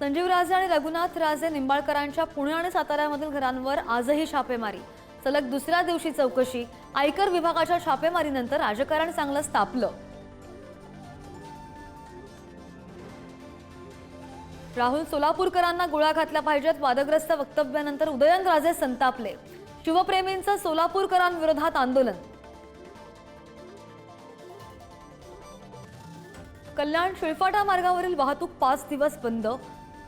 संजीव राजे आणि रघुनाथ राजे निंबाळकरांच्या पुणे आणि साताऱ्यामधील घरांवर आजही छापेमारी। सलग दुसऱ्या दिवशी चौकशी। आयकर विभागाच्या छापेमारीनंतर राजकारण चांगलंच तापलं। राहुल सोलापूरकरांना गोळ्या घातल्या पाहिजेत। वादग्रस्त वक्तव्यानंतर उदयनराजे संतापले। शिवप्रेमींचं सोलापूरकरांविरोधात आंदोलन। कल्याण शिळफाटा मार्गावरील वाहतूक 5 दिवस बंद।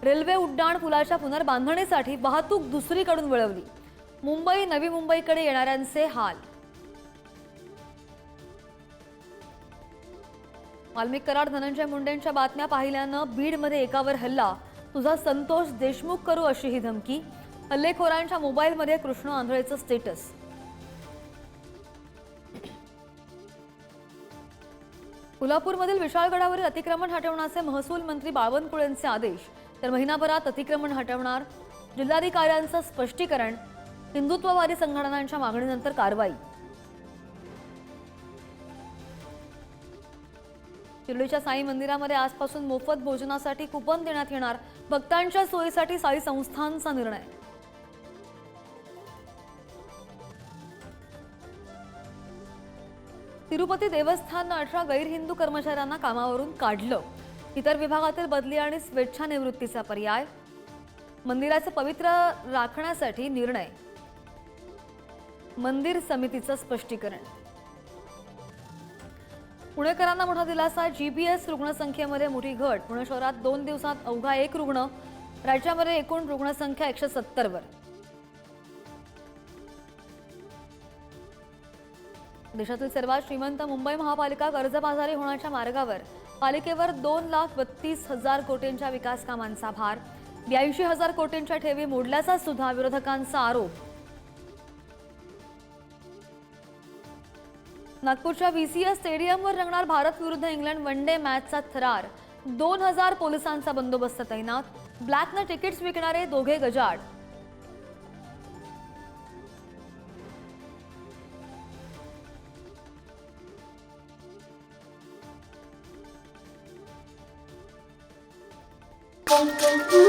रेल्वे उड्डाण पुलाच्या पुनर्बांधणीसाठी वाहतूक दुसरीकडून वळवली। मुंबई नवी मुंबईकडे येणाऱ्यांचे हाल। वाल्मिक कराड धनंजय मुंडेंच्या बातम्या पाहिल्यानं बीडमध्ये एकावर हल्ला। तुझा संतोष देशमुख करू अशी ही धमकी। हल्लेखोरांच्या मोबाईलमध्ये कृष्ण आंधळेचं स्टेटस। कोल्हापूरमधील विशाळगडावरील अतिक्रमण हटवण्याचे महसूल मंत्री बावनकुळेंचे आदेश। तर महिनाभरात अतिक्रमण हटवणार। जिल्हाधिकाऱ्यांचं स्पष्टीकरण। हिंदुत्ववादी संघटनांच्या मागणीनंतर कारवाई। शिर्डीच्या साई मंदिरामध्ये आजपासून मोफत भोजनासाठी कुपन देण्यात येणार। भक्तांच्या सोयीसाठी साई संस्थानचा निर्णय। तिरुपती देवस्थाननं 18 गैरहिंदू कर्मचाऱ्यांना कामावरून काढलं। इतर विभागातील बदली आणि स्वेच्छानिवृत्तीचा पर्याय। मंदिराचं पवित्र राखण्यासाठी निर्णय। मंदिर समितीचं स्पष्टीकरण। पुणेकरांना मोठा दिलासा। जीबीएस रुग्णसंख्येमध्ये मोठी घट। पुणे शहरात 2 दिवसात अवघा 1 रुग्ण। राज्यामध्ये एकूण रुग्णसंख्या 170 वर। देशातील सर्वात श्रीमंत मुंबई महापालिका कर्जबाजारी होण्याच्या मार्गावर। पालिकेवर 2,32,000 कोटींच्या विकास कामांचा भार। 82,000 कोटींच्या ठेवी मोडल्याचा सुद्धा विरोधकांचा आरोप। नागपूरच्या व्हीसीएस स्टेडियमवर रंगणार भारत विरुद्ध इंग्लंड वनडे मॅचचा थरार। 2,000 पोलिसांचा बंदोबस्त तैनात। ब्लॅकनं तिकीट्स विकणारे दोघे गजाआड। Thank you.